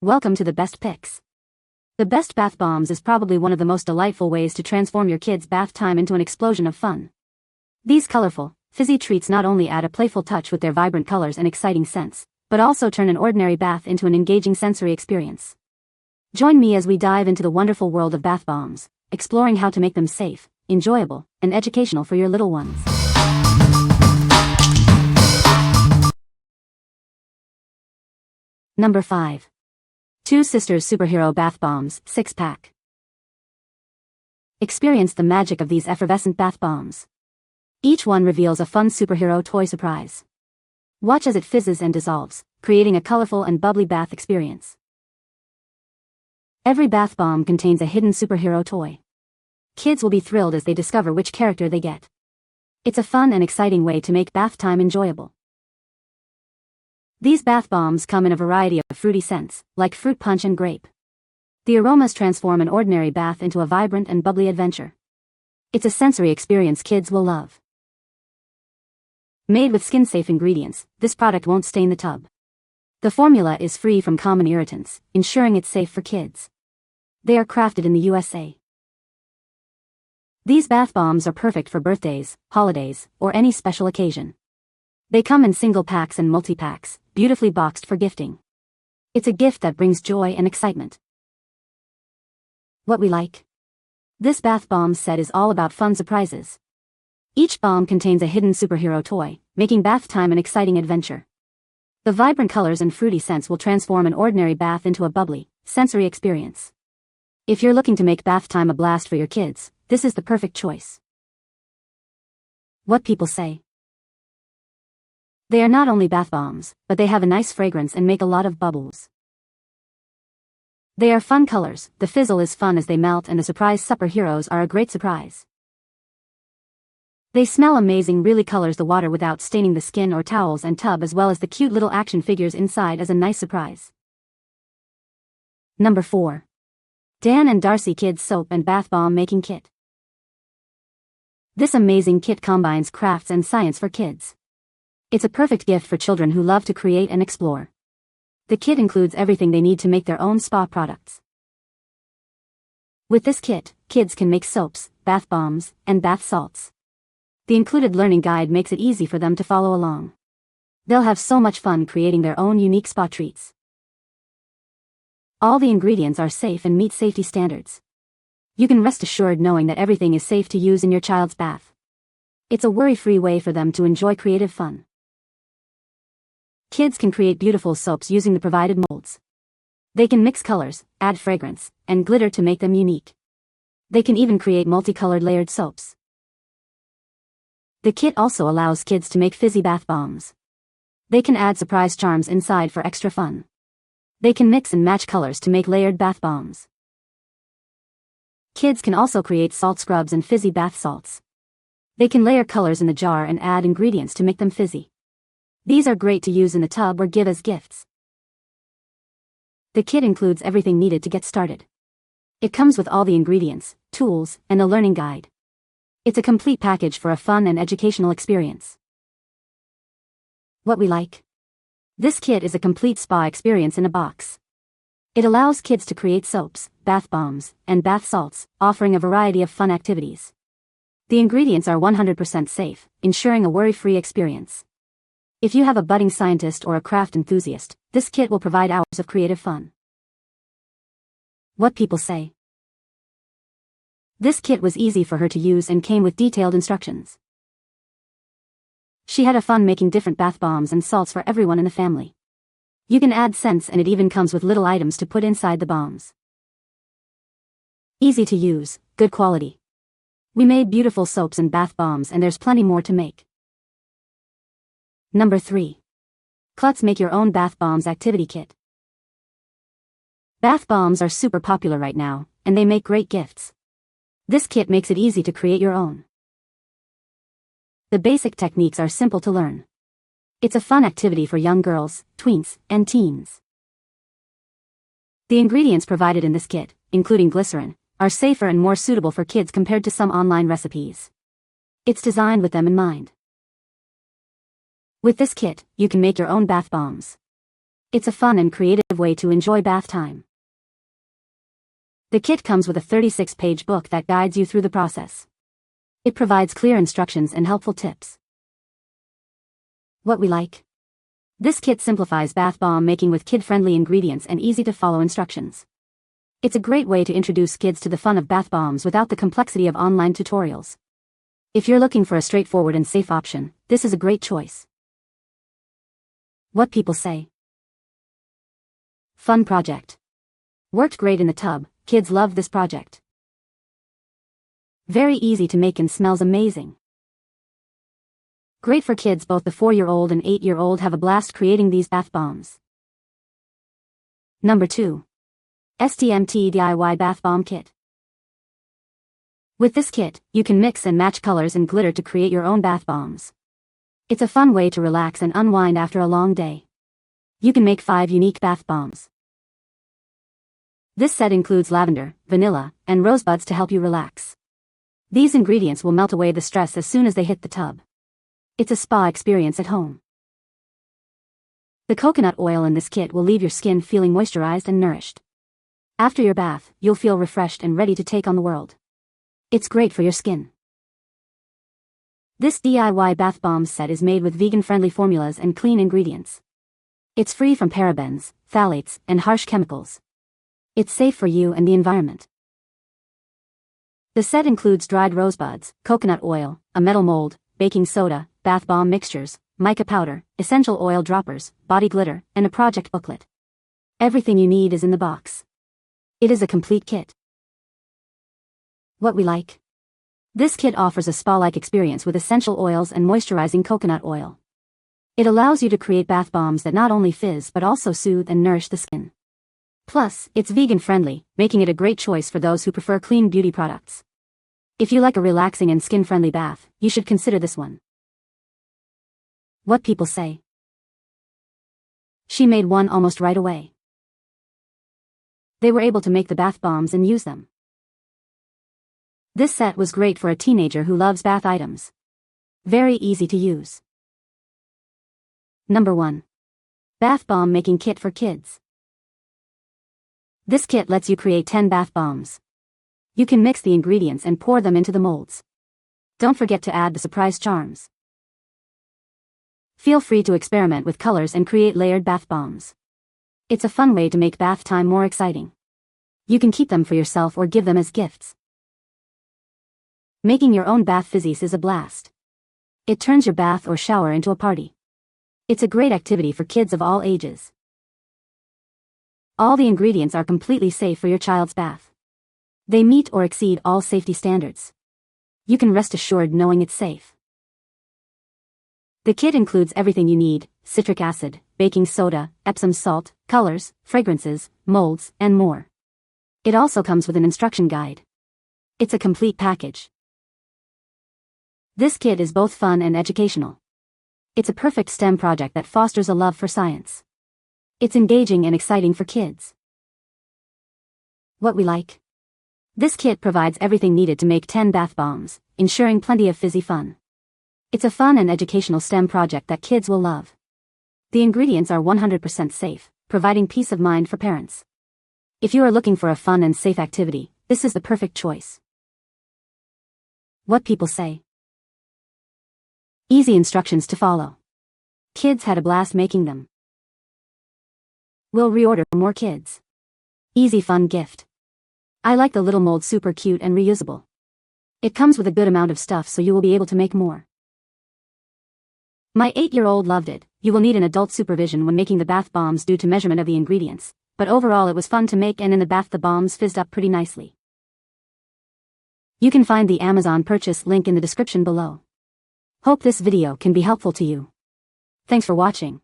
Welcome to the Best Picks. The Best Bath Bombs is probably one of the most delightful ways to transform your kids' bath time into an explosion of fun. These colorful, fizzy treats not only add a playful touch with their vibrant colors and exciting scents, but also turn an ordinary bath into an engaging sensory experience. Join me as we dive into the wonderful world of bath bombs, exploring how to make them safe, enjoyable, and educational for your little ones. Number 5. Two Sisters Superhero Bath Bombs, 6-pack. Experience the magic of these effervescent bath bombs. Each one reveals a fun superhero toy surprise. Watch as it fizzes and dissolves, creating a colorful and bubbly bath experience. Every bath bomb contains a hidden superhero toy. Kids will be thrilled as they discover which character they get. It's a fun and exciting way to make bath time enjoyable. These bath bombs come in a variety of fruity scents, like fruit punch and grape. The aromas transform an ordinary bath into a vibrant and bubbly adventure. It's a sensory experience kids will love. Made with skin-safe ingredients, this product won't stain the tub. The formula is free from common irritants, ensuring it's safe for kids. They are crafted in the USA. These bath bombs are perfect for birthdays, holidays, or any special occasion. They come in single packs and multi-packs, beautifully boxed for gifting. It's a gift that brings joy and excitement. What we like? This bath bomb set is all about fun surprises. Each bomb contains a hidden superhero toy, making bath time an exciting adventure. The vibrant colors and fruity scents will transform an ordinary bath into a bubbly, sensory experience. If you're looking to make bath time a blast for your kids, this is the perfect choice. What people say. They are not only bath bombs, but they have a nice fragrance and make a lot of bubbles. They are fun colors, the fizzle is fun as they melt, and the surprise superheroes are a great surprise. They smell amazing, really colors the water without staining the skin or towels and tub, as well as the cute little action figures inside as a nice surprise. Number 4. Dan&Darci Kids Soap and Bath Bomb Making Kit. This amazing kit combines crafts and science for kids. It's a perfect gift for children who love to create and explore. The kit includes everything they need to make their own spa products. With this kit, kids can make soaps, bath bombs, and bath salts. The included learning guide makes it easy for them to follow along. They'll have so much fun creating their own unique spa treats. All the ingredients are safe and meet safety standards. You can rest assured knowing that everything is safe to use in your child's bath. It's a worry-free way for them to enjoy creative fun. Kids can create beautiful soaps using the provided molds. They can mix colors, add fragrance, and glitter to make them unique. They can even create multicolored layered soaps. The kit also allows kids to make fizzy bath bombs. They can add surprise charms inside for extra fun. They can mix and match colors to make layered bath bombs. Kids can also create salt scrubs and fizzy bath salts. They can layer colors in the jar and add ingredients to make them fizzy. These are great to use in the tub or give as gifts. The kit includes everything needed to get started. It comes with all the ingredients, tools, and a learning guide. It's a complete package for a fun and educational experience. What we like? This kit is a complete spa experience in a box. It allows kids to create soaps, bath bombs, and bath salts, offering a variety of fun activities. The ingredients are 100% safe, ensuring a worry-free experience. If you have a budding scientist or a craft enthusiast, this kit will provide hours of creative fun. What people say. This kit was easy for her to use and came with detailed instructions. She had a fun making different bath bombs and salts for everyone in the family. You can add scents, and it even comes with little items to put inside the bombs. Easy to use, good quality. We made beautiful soaps and bath bombs, and there's plenty more to make. Number 3. KLUTZ Make Your Own Bath Bombs Activity Kit. Bath bombs are super popular right now, and they make great gifts. This kit makes it easy to create your own. The basic techniques are simple to learn. It's a fun activity for young girls, tweens, and teens. The ingredients provided in this kit, including glycerin, are safer and more suitable for kids compared to some online recipes. It's designed with them in mind. With this kit, you can make your own bath bombs. It's a fun and creative way to enjoy bath time. The kit comes with a 36-page book that guides you through the process. It provides clear instructions and helpful tips. What we like. This kit simplifies bath bomb making with kid-friendly ingredients and easy-to-follow instructions. It's a great way to introduce kids to the fun of bath bombs without the complexity of online tutorials. If you're looking for a straightforward and safe option, this is a great choice. What people say. Fun project. Worked great in the tub, kids love this project. Very easy to make and smells amazing. Great for kids. Both the 4-year-old and 8-year-old have a blast creating these bath bombs. Number 2. STMT D.I.Y Bath Bomb Kit. With this kit, you can mix and match colors and glitter to create your own bath bombs. It's a fun way to relax and unwind after a long day. You can make 5 unique bath bombs. This set includes lavender, vanilla, and rosebuds to help you relax. These ingredients will melt away the stress as soon as they hit the tub. It's a spa experience at home. The coconut oil in this kit will leave your skin feeling moisturized and nourished. After your bath, you'll feel refreshed and ready to take on the world. It's great for your skin. This D.I.Y bath bomb set is made with vegan-friendly formulas and clean ingredients. It's free from parabens, phthalates, and harsh chemicals. It's safe for you and the environment. The set includes dried rosebuds, coconut oil, a metal mold, baking soda, bath bomb mixtures, mica powder, essential oil droppers, body glitter, and a project booklet. Everything you need is in the box. It is a complete kit. What we like. This kit offers a spa-like experience with essential oils and moisturizing coconut oil. It allows you to create bath bombs that not only fizz but also soothe and nourish the skin. Plus, it's vegan-friendly, making it a great choice for those who prefer clean beauty products. If you like a relaxing and skin-friendly bath, you should consider this one. What people say. She made one almost right away. They were able to make the bath bombs and use them. This set was great for a teenager who loves bath items. Very easy to use. Number 1. Bath Bomb Making Kit for Kids. This kit lets you create 10 bath bombs. You can mix the ingredients and pour them into the molds. Don't forget to add the surprise charms. Feel free to experiment with colors and create layered bath bombs. It's a fun way to make bath time more exciting. You can keep them for yourself or give them as gifts. Making your own bath fizzies is a blast. It turns your bath or shower into a party. It's a great activity for kids of all ages. All the ingredients are completely safe for your child's bath. They meet or exceed all safety standards. You can rest assured knowing it's safe. The kit includes everything you need: citric acid, baking soda, Epsom salt, colors, fragrances, molds, and more. It also comes with an instruction guide. It's a complete package. This kit is both fun and educational. It's a perfect STEM project that fosters a love for science. It's engaging and exciting for kids. What we like. This kit provides everything needed to make 10 bath bombs, ensuring plenty of fizzy fun. It's a fun and educational STEM project that kids will love. The ingredients are 100% safe, providing peace of mind for parents. If you are looking for a fun and safe activity, this is the perfect choice. What people say. Easy instructions to follow. Kids had a blast making them. We'll reorder for more kids. Easy fun gift. I like the little mold, super cute and reusable. It comes with a good amount of stuff so you will be able to make more. My 8-year-old loved it. You will need an adult supervision when making the bath bombs due to measurement of the ingredients, but overall it was fun to make, and in the bath the bombs fizzed up pretty nicely. You can find the Amazon purchase link in the description below. Hope this video can be helpful to you. Thanks for watching.